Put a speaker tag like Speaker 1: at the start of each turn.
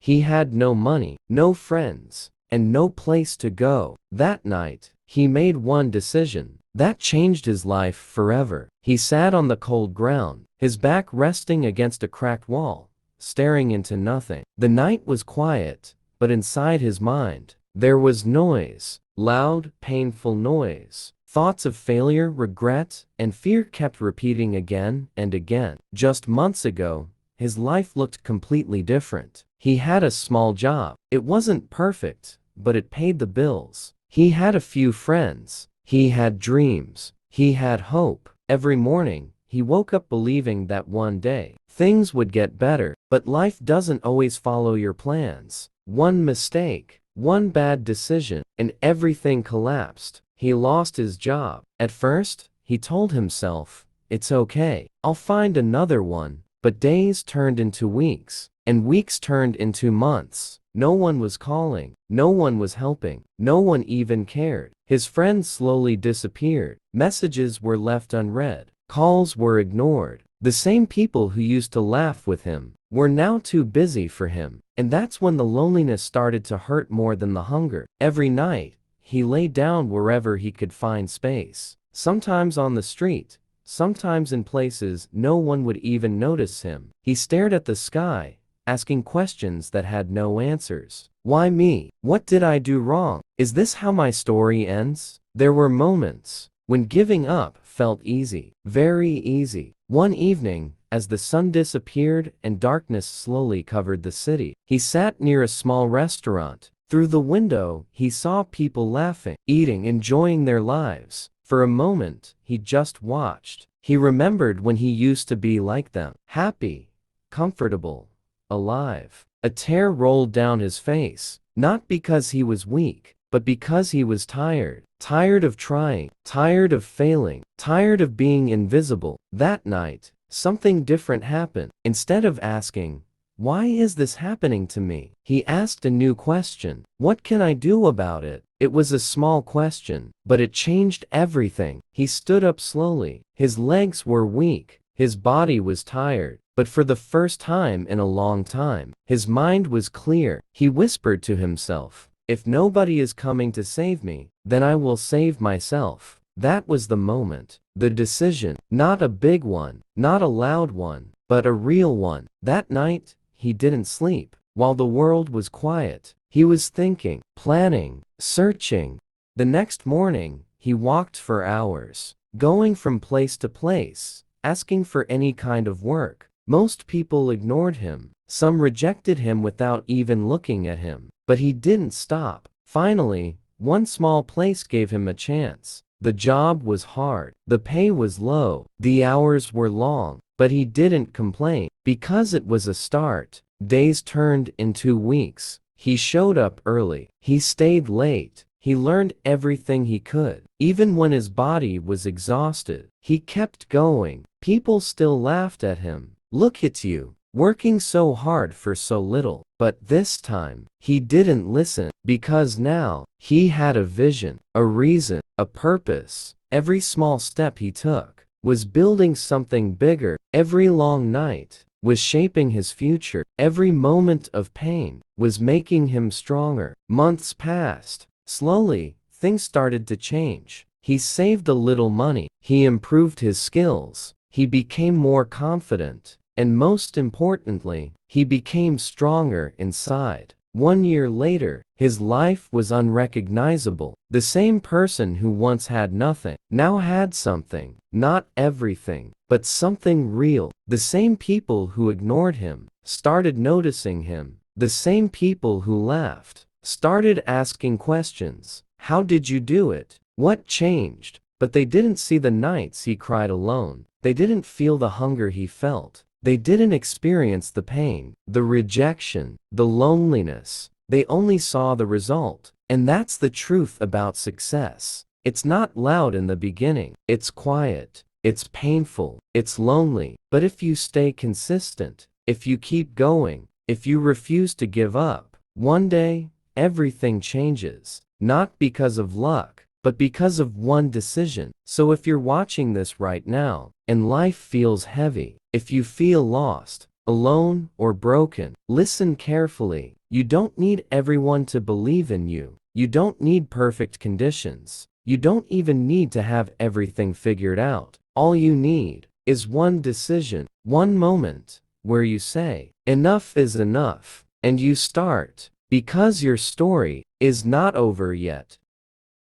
Speaker 1: He had no money, no friends, and no place to go. That night, he made one decision that changed his life forever. He sat on the cold ground, his back resting against a cracked wall, staring into nothing. The night was quiet, but inside his mind, there was noise, loud, painful noise. Thoughts of failure, regret, and fear kept repeating again and again. Just months ago, his life looked completely different. He had a small job. It wasn't perfect, but it paid the bills. He had a few friends. He had dreams. He had hope. Every morning, he woke up believing that one day, things would get better. But life doesn't always follow your plans. One mistake, one bad decision, and everything collapsed. He lost his job. At first, he told himself, "It's okay, I'll find another one." But days turned into weeks, and weeks turned into months. No one was calling, no one was helping, no one even cared. His friends slowly disappeared. Messages were left unread. Calls were ignored. The same people who used to laugh with him were now too busy for him. And that's when the loneliness started to hurt more than the hunger. Every night, he lay down wherever he could find space. Sometimes on the street, sometimes in places no one would even notice him. He stared at the sky, asking questions that had no answers. Why me? What did I do wrong? Is this how my story ends? There were moments when giving up felt easy, very easy. One evening, as the sun disappeared and darkness slowly covered the city, he sat near a small restaurant. Through the window, he saw people laughing, eating, enjoying their lives. For a moment, he just watched. He remembered when he used to be like them, happy, comfortable, alive. A tear rolled down his face, not because he was weak, but because he was tired. Tired of trying, tired of failing, tired of being invisible. That night, something different happened. Instead of asking, "Why is this happening to me?" he asked a new question. "What can I do about it?" It was a small question, but it changed everything. He stood up slowly. His legs were weak. His body was tired. But for the first time in a long time, his mind was clear. He whispered to himself, "If nobody is coming to save me, then I will save myself." That was the moment. The decision. Not a big one, not a loud one, but a real one. That night, he didn't sleep. While the world was quiet, he was thinking, planning, searching. The next morning, he walked for hours, going from place to place, asking for any kind of work. Most people ignored him. Some rejected him without even looking at him. But he didn't stop. Finally, one small place gave him a chance. The job was hard. The pay was low. The hours were long. But he didn't complain, because it was a start. Days turned into weeks. He showed up early. He stayed late. He learned everything he could. Even when his body was exhausted, he kept going. People still laughed at him. "Look at you, working so hard for so little." But this time, he didn't listen, because now, he had a vision, a reason, a purpose. Every small step he took was building something bigger. Every long night was shaping his future. Every moment of pain was making him stronger. Months passed. Slowly, things started to change. He saved a little money. He improved his skills. He became more confident. And most importantly, he became stronger inside. 1 year later, his life was unrecognizable. The same person who once had nothing, now had something. Not everything, but something real. The same people who ignored him started noticing him. The same people who laughed started asking questions. How did you do it? What changed? But they didn't see the nights he cried alone. They didn't feel the hunger he felt. They didn't experience the pain, the rejection, the loneliness. They only saw the result. And that's the truth about success. It's not loud in the beginning. It's quiet. It's painful. It's lonely. But if you stay consistent, if you keep going, if you refuse to give up, one day, everything changes. Not because of luck, but because of one decision. So if you're watching this right now, and life feels heavy, if you feel lost, alone or broken. Listen carefully. You don't need everyone to believe in you. You don't need perfect conditions. You don't even need to have everything figured out. All you need is one decision, one moment, where you say, enough is enough, and you start. Because your story is not over yet.